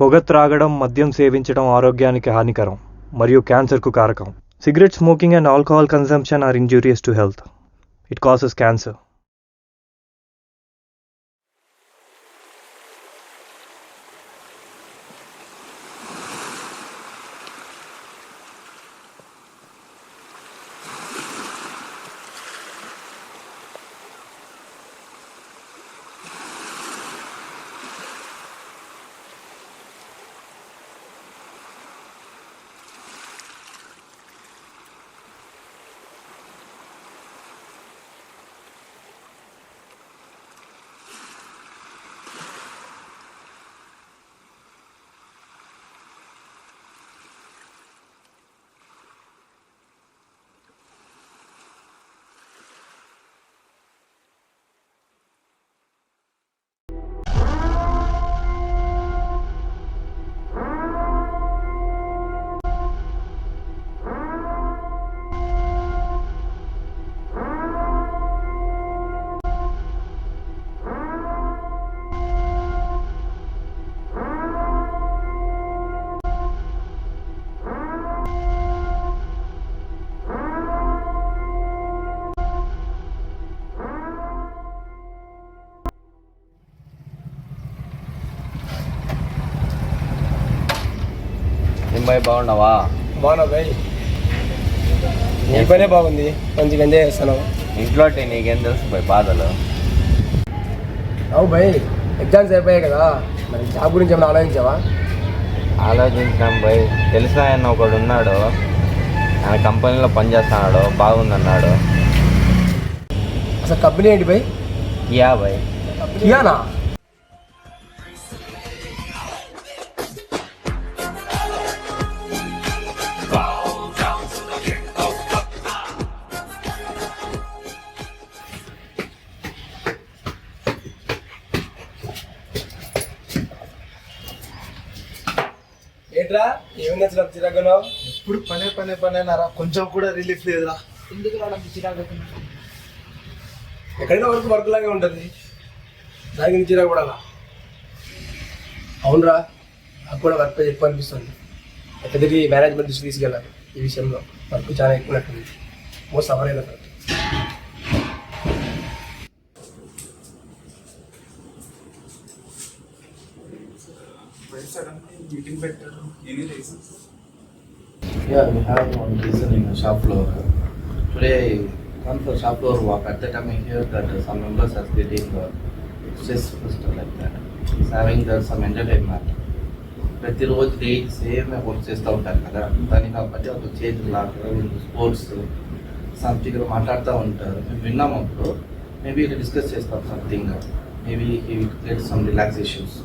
పొగ త్రాగడం, మద్యం సేవించడం ఆరోగ్యానికి హానికరం మరియు క్యాన్సర్కు కారకం. Cigarette smoking and alcohol consumption are injurious to health. It causes cancer. బాయ్ బాగున్నావా? బాగున్నా బాయ్. నీ పనే బాగుంది, మంచిగా ఎంజాయ్ చేస్తాను. ఇంట్లో నీకేం తెలుసు బాయ్ బాధలు? అవు బాయ్, ఎగ్జామ్స్ అయిపోయాయి కదా, మరి జాబ్ గురించి ఏమైనా ఆలోచించావా? ఆలోచించాం బాయ్. తెలిసిన ఆయన ఒకడు ఉన్నాడు, ఆయన కంపెనీలో పనిచేస్తున్నాడు, బాగుందన్నాడు. అసలు కంపెనీ ఏంటి బాయ్? Kia bye. కియానా? ఏంట్రా ఏమైంది అసలు చిరాకున్నావు? ఇప్పుడు పనేనారా, కొంచెం కూడా రిలీఫ్ లేదురా. ఎందుకు రావడం చిరాకు? ఎక్కడైనా వర్క్ లాగే ఉంటుంది, దానికి చిరాకు కూడా. అవునరా, నాకు కూడా వర్క్ ఎక్కువ అనిపిస్తుంది. ఎక్కడికి మేనేజ్మెంట్ దృష్టి తీసుకెళ్ళాలి. ఈ విషయంలో వర్క్ చాలా ఎక్కువనట్టుంది. మోస్ట్ సఫర్ అయిన meeting better. Any reasons? Yeah, we have one reason in the shop floor. Today I come for shop floor walk. At that time I hear that some members are getting stress stuff like that. He's having some entertainment. ప్రతిరోజు daily same work చేస్తూ ఉంటారు కదా, దానికి కాబట్టి ఒక చేతులు లాగా sports something మాట్లాడుతూ ఉంటారు. మేము విన్నాము అప్పుడు. మేబీ డిస్కస్ చేస్తాం something. Maybe he will create some relaxations.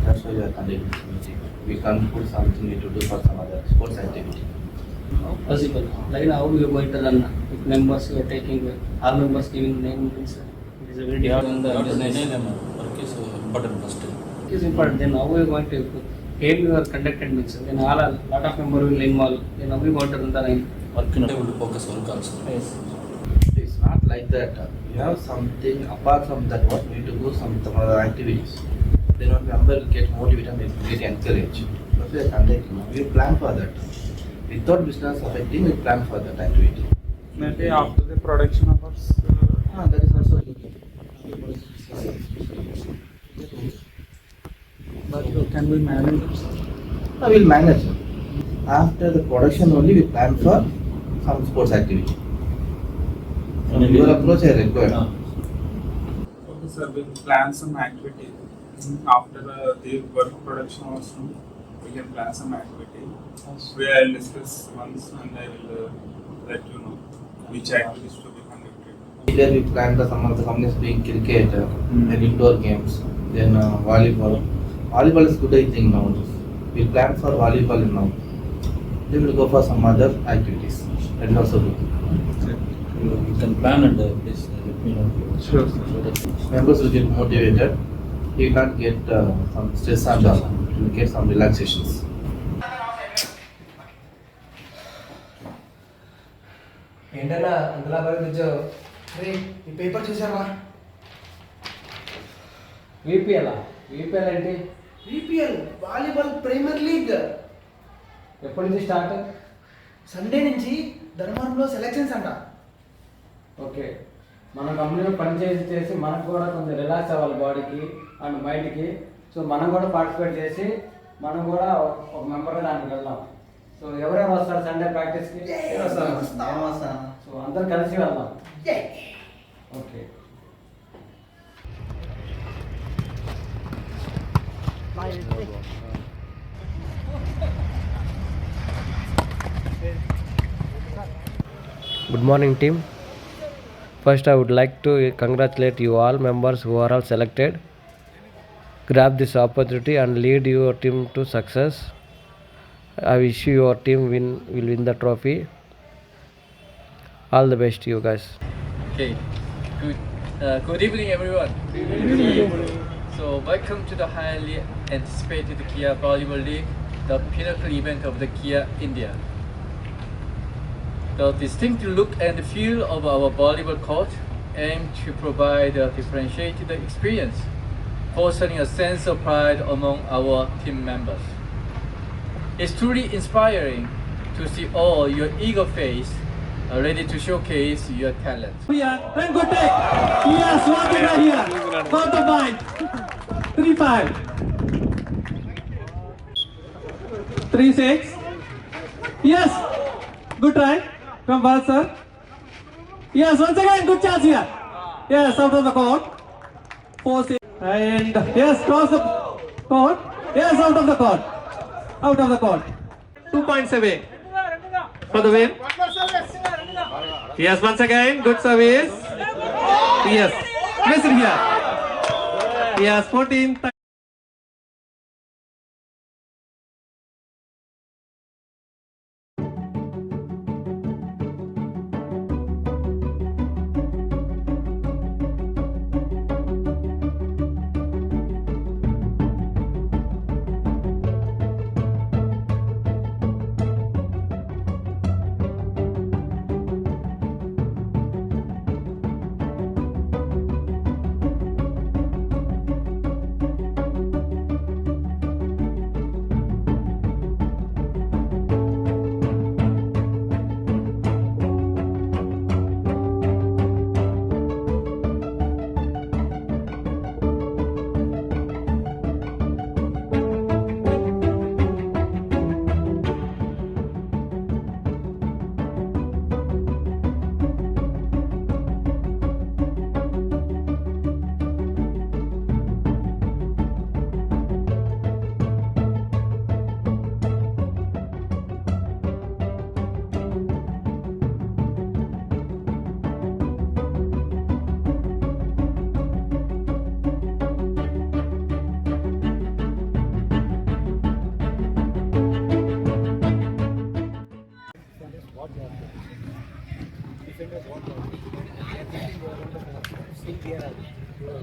That's why we are conducting this meeting. We can't put something we to do for some other sports activity. Possible. Like how you are going to run? If members you are taking, all members giving name means it is a very different. Work is important first. It is important. Then how you are going to game you are conducted means then all a lot of members will involve. Then how you going to run the line? Work in able to focus work also. Yes. It's not like that. We have something apart from that. What we need to do some other activities. Then when member will get motivated and will get encouraged. That's why we are conducting. We plan for that. Without business affecting, we plan for that activity. Maybe after the production hours. That is also. But can we manage? We will manage. After the production only, we plan for some sports activity. Your approach is required. Okay, sir. We will plan some activity after the work production hours. We can plan some activity. We will discuss once, and I will let you know which activities to be conducted. Either we plan the some of the companies doing cricket, then indoor games, then volleyball. Volleyball is good, I think now. We plan for volleyball now. Then we'll go for some other activities. That is also good. You can plan and please let me know. Sure. Members will get motivated. He will not get some stress and he will get some relaxations. ఏంటన్నా అంతలా పరిగెత్తించావు? అరే ఈ paper చూసావా? VPL VPL ఏంటి? BPL volleyball premier league ఎప్పటి నుంచి start? Sunday నుంచి ధర్మవరంలో సెలక్షన్స్ అంట. ఓకే, మన కంపెనీలో పనిచేసి మనకు కూడా కొంచెం రిలాక్స్ అవ్వాలి బాడీకి అండ్ మైండ్కి. సో మనం కూడా పార్టిసిపేట్ చేసి మనం కూడా ఒక మెంబర్గా దానికి వెళ్దాం. సో ఎవరెవరు వస్తారు సండే ప్రాక్టీస్కి? సో అందరు కలిసి వెళ్దాం. Okay. Good morning, team. First, I would like to congratulate you all members who are all selected. Grab this opportunity and lead your team to success. I wish you your team will win the trophy. All the best to you guys. Okay, good evening everyone. So welcome to the highly anticipated Kia Volleyball League, the pinnacle event of the Kia India. The distinct look and feel of our volleyball court aim to provide a differentiated experience, fostering a sense of pride among our team members. It's truly inspiring to see all your eager face ready to showcase your talent. Then good take. Yes, what is right here? Got the point. 3-5. 3-6. Yes. Good try from Bharat sir. Yes, once again, good chance here. Yes, out of the court. 4-6. And yes, cross the court. Yes, out of the court. Out of the court. 2 points away for the win. Yes, once again, good service. Yes, missed here. Yes, 14.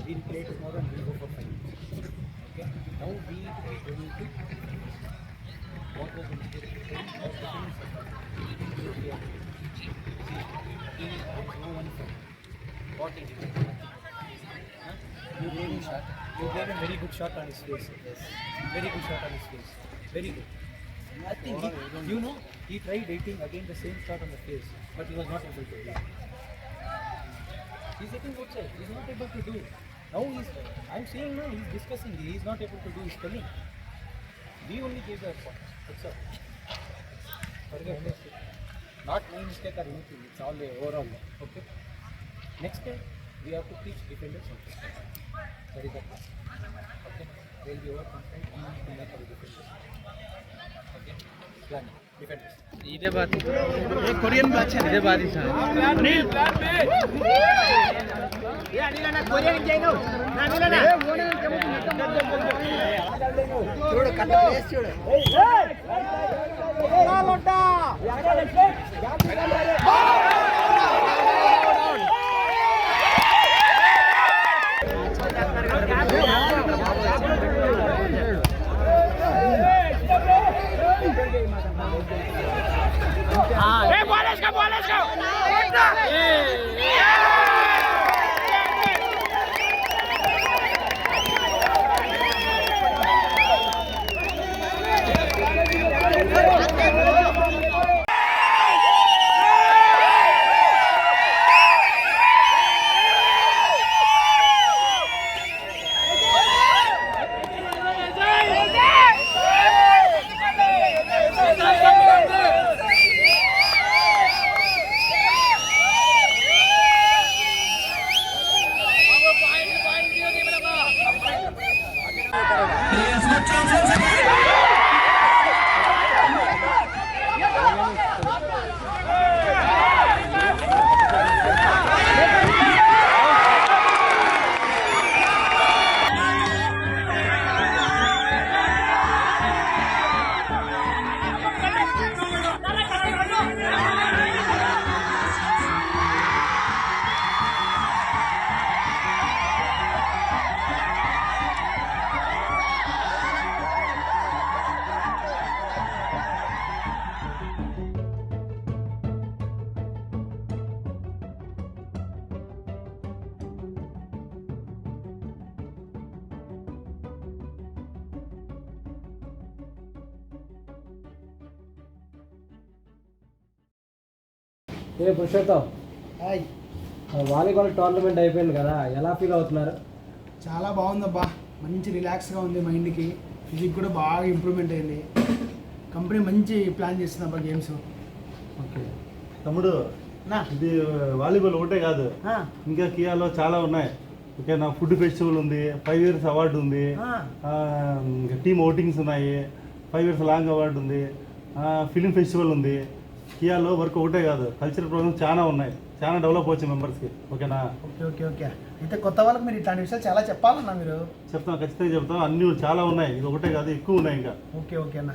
We'll play tomorrow and we'll go for finals. Okay? Now we will do what was the what is it? You gave a very good shot on his face. Yes. Very good shot on his face. Very good. I think he tried hitting again the same shot on the face, but he was not able to do it. He's hitting outside. He's not able to do it. Now I'm saying now he's discussing. He's not able to do his spelling. We only gave the point. That's all. Forget it. Not my mistake or anything. It's all the overall. Okay. Next time we have to teach defenders something. That is the point. Okay. They'll be overconfident and we have to defenders. Okay. Plan. Defenders. इधर बात ये Korean बात है इधर बात है Anil plan पे ये अनिल ना कोरियन जाएगा ना अनिल ना చూడు కట్ట ప్లేస్ చూడు నా లోటా Hey, let's go! A Purushottam, volleyball tournament అయిపోయింది కదా, ఎలా ఫీల్ అవుతున్నారు? చాలా బాగుందబ్బా, మంచి రిలాక్స్గా ఉంది, మైండ్కి ఫిజిక్ కూడా బాగా ఇంప్రూవ్మెంట్ అయింది. కంపెనీ మంచి ప్లాన్ చేస్తుందబ్బా గేమ్స్. ఓకే తమ్ముడు, ఇది వాలీబాల్ ఒకటే కాదు, ఇంకా కియాలో చాలా ఉన్నాయి. ఓకేనా, ఫుడ్ ఫెస్టివల్ ఉంది, 5 years అవార్డు ఉంది, టీమ్ ఓటింగ్స్ ఉన్నాయి, 5 years లాంగ్ అవార్డు ఉంది, ఫిలిం ఫెస్టివల్ ఉంది. కియాలో వర్క్ ఒకటే కాదు, కల్చరల్ ప్రోగ్రామ్స్ చాలా ఉన్నాయి, చాలా డెవలప్ అవచ్చు మెంబర్స్కి. ఓకేనా? ఓకే ఓకే ఓకే అయితే కొత్త వాళ్ళకి మీరు ఇట్లాంటి విషయాలు చాలా చెప్పాలన్నా మీరు. చెప్తాం, ఖచ్చితంగా చెప్తాం. అన్నీ చాలా ఉన్నాయి, ఇది ఒకటే కాదు, ఎక్కువ ఉన్నాయి ఇంకా. ఓకే ఓకే అన్న.